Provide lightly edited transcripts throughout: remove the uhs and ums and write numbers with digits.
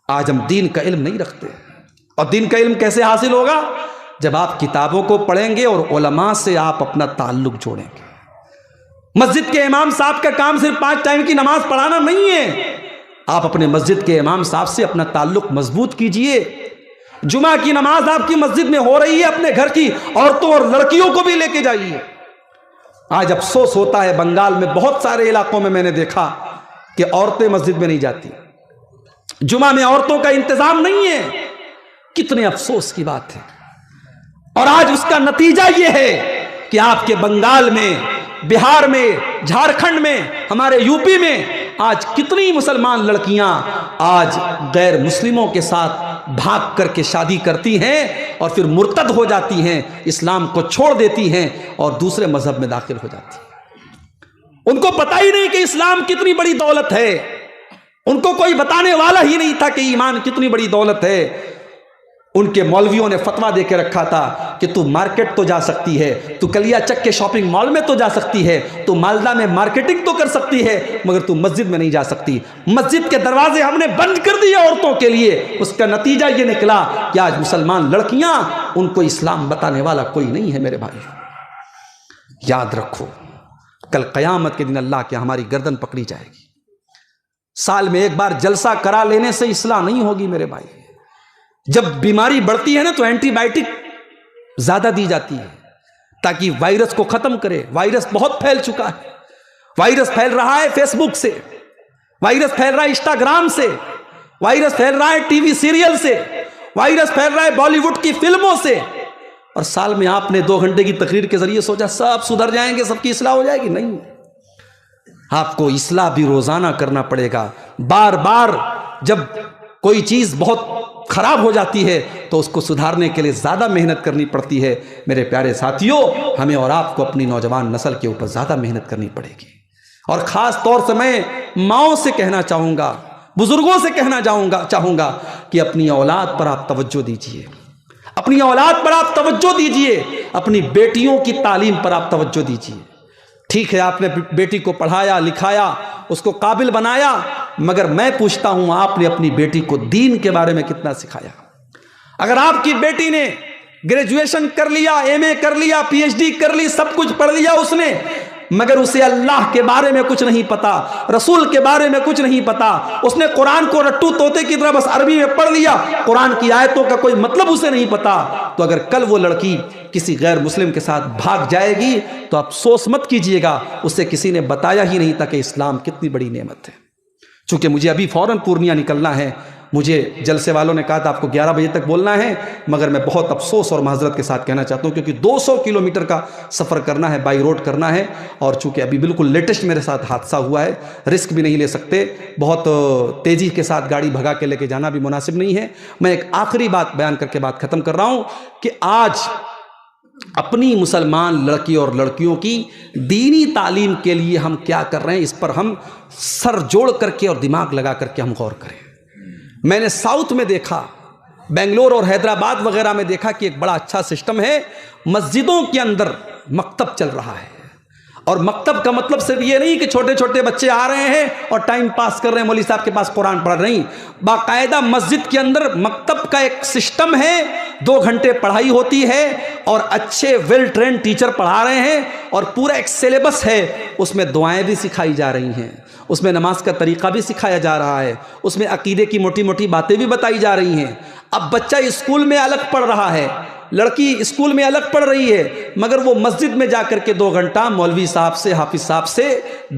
آج ہم دین کا علم نہیں رکھتے. اور دین کا علم کیسے حاصل ہوگا؟ جب آپ کتابوں کو پڑھیں گے اور علماء سے آپ اپنا تعلق جوڑیں گے. مسجد کے امام صاحب کا کام صرف 5 ٹائم کی نماز پڑھانا نہیں ہے. آپ اپنے مسجد کے امام صاحب سے اپنا تعلق مضبوط کیجئے. جمعہ کی نماز آپ کی مسجد میں ہو رہی ہے، اپنے گھر کی عورتوں اور لڑکیوں کو بھی لے کے جائیے. آج افسوس ہوتا ہے، بنگال میں بہت سارے علاقوں میں نے دیکھا کہ عورتیں مسجد میں نہیں جاتی، جمعہ میں عورتوں کا انتظام نہیں ہے. کتنے افسوس کی بات ہے. اور آج اس کا نتیجہ یہ ہے کہ آپ کے بنگال میں، بہار میں، جھارکھنڈ میں، ہمارے یو پی میں آج کتنی مسلمان لڑکیاں آج غیر مسلموں کے ساتھ بھاگ کر کے شادی کرتی ہیں اور پھر مرتد ہو جاتی ہیں، اسلام کو چھوڑ دیتی ہیں اور دوسرے مذہب میں داخل ہو جاتی ہیں. ان کو پتہ ہی نہیں کہ اسلام کتنی بڑی دولت ہے. ان کو کوئی بتانے والا ہی نہیں تھا کہ ایمان کتنی بڑی دولت ہے. ان کے مولویوں نے فتویٰ دے کے رکھا تھا کہ تو مارکیٹ تو جا سکتی ہے، تو کلیا چک کے شاپنگ مال میں تو جا سکتی ہے، تو مالدہ میں مارکیٹنگ تو کر سکتی ہے، مگر تو مسجد میں نہیں جا سکتی. مسجد کے دروازے ہم نے بند کر دیے عورتوں کے لیے. اس کا نتیجہ یہ نکلا کہ آج مسلمان لڑکیاں، ان کو اسلام بتانے والا کوئی نہیں ہے. میرے بھائی یاد رکھو، کل قیامت کے دن اللہ کے ہماری گردن پکڑی جائے گی. سال میں ایک بار جلسہ کرا لینے سے اصلاح نہیں ہوگی میرے بھائی. جب بیماری بڑھتی ہے نا تو اینٹی بائیوٹک زیادہ دی جاتی ہے تاکہ وائرس کو ختم کرے. وائرس بہت پھیل چکا ہے. وائرس پھیل رہا ہے فیس بک سے، وائرس پھیل رہا ہے انسٹاگرام سے، وائرس پھیل رہا ہے ٹی وی سیریل سے، وائرس پھیل رہا ہے بالی ووڈ کی فلموں سے. اور سال میں آپ نے 2 گھنٹے کی تقریر کے ذریعے سوچا سب سدھر جائیں گے، سب کی اصلاح ہو جائے گی. نہیں، آپ کو اصلاح بھی روزانہ کرنا پڑے گا. بار بار جب کوئی چیز بہت خراب ہو جاتی ہے تو اس کو سدھارنے کے لیے زیادہ محنت کرنی پڑتی ہے. میرے پیارے ساتھیوں، ہمیں اور آپ کو اپنی نوجوان نسل کے اوپر زیادہ محنت کرنی پڑے گی. اور خاص طور سے میں ماؤں سے کہنا چاہوں گا، بزرگوں سے کہنا چاہوں گا کہ اپنی اولاد پر آپ توجہ دیجئے. اپنی اولاد پر آپ توجہ دیجئے. اپنی بیٹیوں کی تعلیم پر آپ توجہ دیجئے. ٹھیک ہے، آپ نے بیٹی کو پڑھایا لکھایا، اس کو قابل بنایا، مگر میں پوچھتا ہوں آپ نے اپنی بیٹی کو دین کے بارے میں کتنا سکھایا؟ اگر آپ کی بیٹی نے گریجویشن کر لیا، ایم اے کر لیا، پی ایچ ڈی کر لی، سب کچھ پڑھ لیا اس نے، مگر اسے اللہ کے بارے میں کچھ نہیں پتا، رسول کے بارے میں کچھ نہیں پتا، اس نے قرآن کو رٹو طوطے کی طرح بس عربی میں پڑھ لیا، قرآن کی آیتوں کا کوئی مطلب اسے نہیں پتا، تو اگر کل وہ لڑکی کسی غیر مسلم کے ساتھ بھاگ جائے گی تو افسوس مت کیجئے گا، اسے کسی نے بتایا ہی نہیں تھا کہ اسلام کتنی بڑی نعمت ہے. چونکہ مجھے ابھی فوراً پورنیہ نکلنا ہے، مجھے جلسے والوں نے کہا تھا آپ کو 11 بجے تک بولنا ہے، مگر میں بہت افسوس اور معذرت کے ساتھ کہنا چاہتا ہوں کیونکہ 200 کلومیٹر کا سفر کرنا ہے، بائی روڈ کرنا ہے، اور چونکہ ابھی بالکل لیٹسٹ میرے ساتھ حادثہ ہوا ہے، رسک بھی نہیں لے سکتے، بہت تیزی کے ساتھ گاڑی بھگا کے لے کے جانا بھی مناسب نہیں ہے. میں ایک آخری بات بیان کر کے بات ختم کر رہا ہوں کہ آج اپنی مسلمان لڑکی اور لڑکیوں کی دینی تعلیم کے لیے ہم کیا کر رہے ہیں، اس پر ہم سر جوڑ کر کے اور دماغ لگا کر کے ہم غور کریں. میں نے ساؤتھ میں دیکھا، بنگلور اور حیدرآباد وغیرہ میں دیکھا کہ ایک بڑا اچھا سسٹم ہے، مسجدوں کے اندر مکتب چل رہا ہے. اور مکتب کا مطلب صرف یہ نہیں کہ چھوٹے چھوٹے بچے آ رہے ہیں اور ٹائم پاس کر رہے ہیں، مولوی صاحب کے پاس قرآن پڑھ رہے ہیں. باقاعدہ مسجد کے اندر مکتب کا ایک سسٹم ہے، 2 گھنٹے پڑھائی ہوتی ہے اور اچھے ویل ٹرینڈ ٹیچر پڑھا رہے ہیں، اور پورا ایک سیلیبس ہے، اس میں دعائیں بھی سکھائی جا رہی ہیں، اس میں نماز کا طریقہ بھی سکھایا جا رہا ہے، اس میں عقیدے کی موٹی موٹی باتیں بھی بتائی جا رہی ہیں. اب بچہ اسکول میں الگ پڑھ رہا ہے، لڑکی اسکول میں الگ پڑھ رہی ہے، مگر وہ مسجد میں جا کر کے 2 گھنٹہ مولوی صاحب سے، حافظ صاحب سے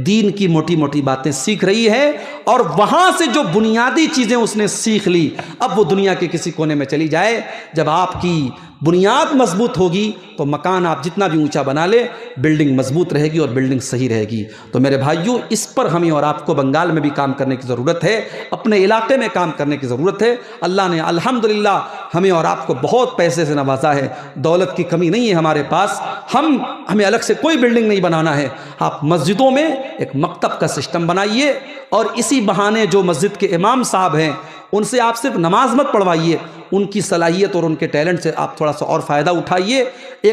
دین کی موٹی موٹی باتیں سیکھ رہی ہے، اور وہاں سے جو بنیادی چیزیں اس نے سیکھ لی، اب وہ دنیا کے کسی کونے میں چلی جائے. جب آپ کی بنیاد مضبوط ہوگی تو مکان آپ جتنا بھی اونچا بنا لے، بلڈنگ مضبوط رہے گی اور بلڈنگ صحیح رہے گی. تو میرے بھائیوں، اس پر ہمیں اور آپ کو بنگال میں بھی کام کرنے کی ضرورت ہے، اپنے علاقے میں کام کرنے کی ضرورت ہے. اللہ نے الحمدللہ ہمیں اور آپ کو بہت پیسے سے نوازا ہے، دولت کی کمی نہیں ہے ہمارے پاس، ہمیں الگ سے کوئی بلڈنگ نہیں بنانا ہے. آپ مسجدوں میں ایک مکتب کا سسٹم بنائیے، اور اسی بہانے جو مسجد کے امام صاحب ہیں ان سے آپ صرف نماز مت پڑھوائیے، ان کی صلاحیت اور ان کے ٹیلنٹ سے آپ تھوڑا سا اور فائدہ اٹھائیے.